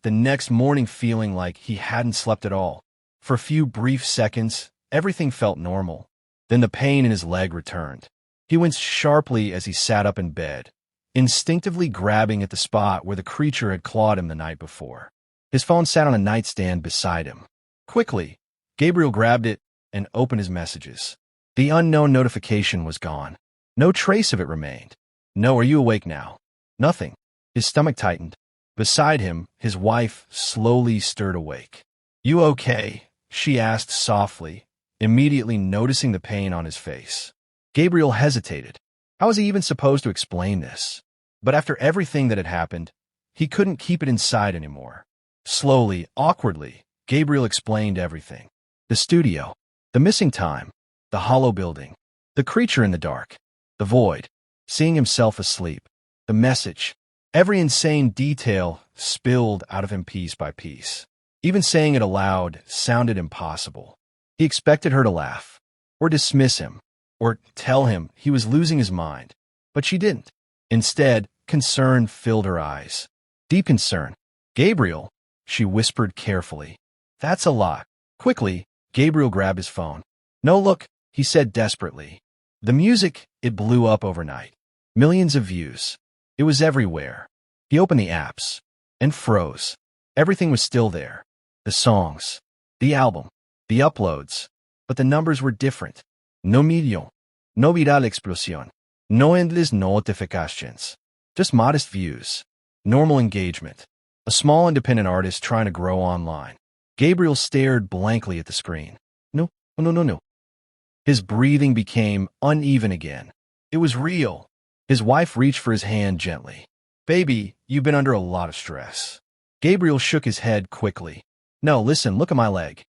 the next morning feeling like he hadn't slept at all. For a few brief seconds, everything felt normal. Then the pain in his leg returned. He winced sharply as he sat up in bed, instinctively grabbing at the spot where the creature had clawed him the night before. His phone sat on a nightstand beside him. Quickly, Gabriel grabbed it and opened his messages. The unknown notification was gone. No trace of it remained. No, are you awake now? Nothing. His stomach tightened. Beside him, his wife slowly stirred awake. You okay? She asked softly, immediately noticing the pain on his face. Gabriel hesitated. How was he even supposed to explain this? But after everything that had happened, he couldn't keep it inside anymore. Slowly, awkwardly, Gabriel explained everything. The studio, the missing time, the hollow building, the creature in the dark, the void, seeing himself asleep, the message. Every insane detail spilled out of him piece by piece. Even saying it aloud sounded impossible. He expected her to laugh, or dismiss him, or tell him he was losing his mind. But she didn't. Instead, concern filled her eyes. Deep concern. Gabriel, she whispered carefully. That's a lot. Quickly, Gabriel grabbed his phone. No, look, he said desperately. The music, it blew up overnight. Millions of views. It was everywhere. He opened the apps and froze. Everything was still there. The songs, the album, the uploads. But the numbers were different. No million, no viral explosión, no endless notifications. Just modest views. Normal engagement. A small independent artist trying to grow online. Gabriel stared blankly at the screen. No. His breathing became uneven again. It was real. His wife reached for his hand gently. Baby, you've been under a lot of stress. Gabriel shook his head quickly. No, listen, look at my leg.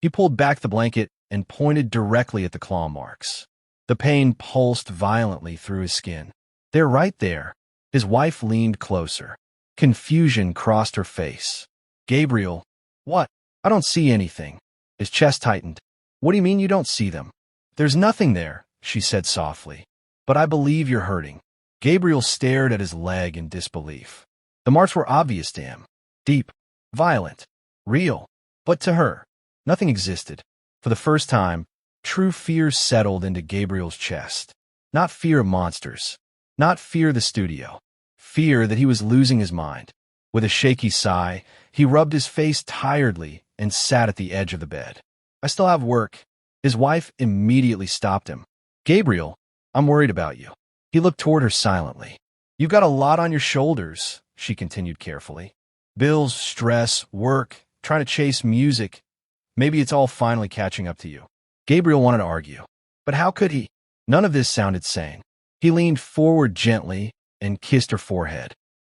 He pulled back the blanket and pointed directly at the claw marks. The pain pulsed violently through his skin. They're right there. His wife leaned closer. Confusion crossed her face. Gabriel, what? I don't see anything. His chest tightened. What do you mean you don't see them? There's nothing there, she said softly. But I believe you're hurting. Gabriel stared at his leg in disbelief. The marks were obvious to him. Deep, violent, real. But to her, nothing existed. For the first time, true fear settled into Gabriel's chest. Not fear of monsters. Not fear of the studio. Fear that he was losing his mind. With a shaky sigh, he rubbed his face tiredly and sat at the edge of the bed. I still have work. His wife immediately stopped him. Gabriel, I'm worried about you. He looked toward her silently. You've got a lot on your shoulders, she continued carefully. Bills, stress, work, trying to chase music. Maybe it's all finally catching up to you. Gabriel wanted to argue. But how could he? None of this sounded sane. He leaned forward gently and kissed her forehead.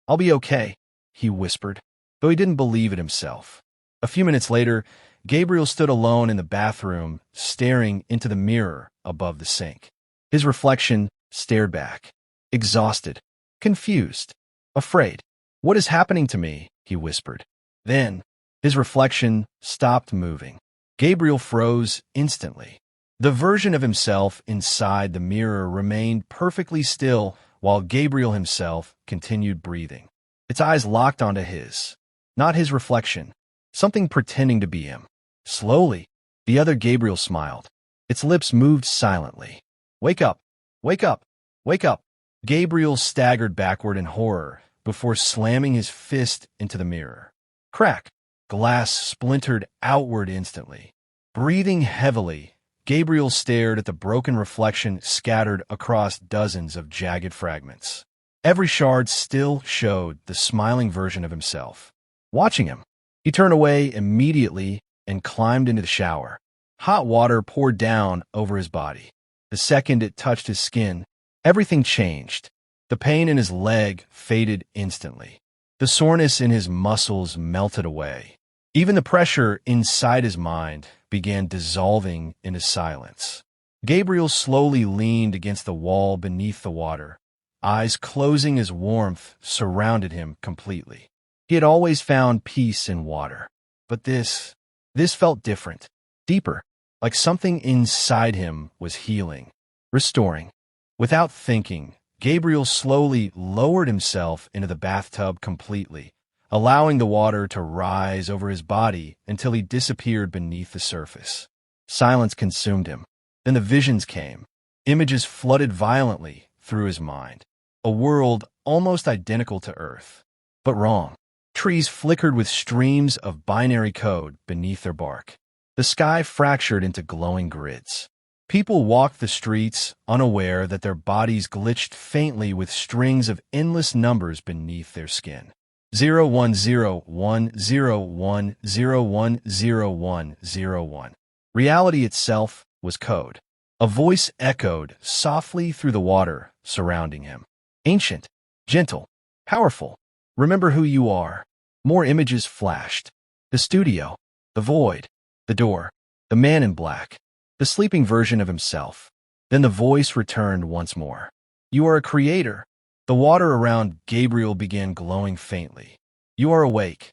I'll be okay, he whispered, though he didn't believe it himself. A few minutes later, Gabriel stood alone in the bathroom, staring into the mirror above the sink. His reflection stared back, exhausted, confused, afraid. What is happening to me? He whispered. Then, his reflection stopped moving. Gabriel froze instantly. The version of himself inside the mirror remained perfectly still while Gabriel himself continued breathing. Its eyes locked onto his. Not his reflection. Something pretending to be him. Slowly, the other Gabriel smiled. Its lips moved silently. Wake up! Wake up! Wake up! Gabriel staggered backward in horror before slamming his fist into the mirror. Crack! Glass splintered outward instantly. Breathing heavily, Gabriel stared at the broken reflection scattered across dozens of jagged fragments. Every shard still showed the smiling version of himself. Watching him, he turned away immediately and climbed into the shower. Hot water poured down over his body. The second it touched his skin, everything changed. The pain in his leg faded instantly. The soreness in his muscles melted away. Even the pressure inside his mind began dissolving into silence. Gabriel slowly leaned against the wall beneath the water, eyes closing as warmth surrounded him completely. He had always found peace in water, but this felt different, deeper, like something inside him was healing, restoring. Without thinking, Gabriel slowly lowered himself into the bathtub completely, allowing the water to rise over his body until he disappeared beneath the surface. Silence consumed him. Then the visions came. Images flooded violently through his mind. A world almost identical to Earth, but wrong. Trees flickered with streams of binary code beneath their bark. The sky fractured into glowing grids. People walked the streets, unaware that their bodies glitched faintly with strings of endless numbers beneath their skin. 010101010101. Reality itself was code. A voice echoed softly through the water surrounding him. Ancient, gentle, powerful. Remember who you are. More images flashed. The studio, the void, the door, the man in black, the sleeping version of himself. Then the voice returned once more. You are a creator. The water around Gabriel began glowing faintly. You are awake.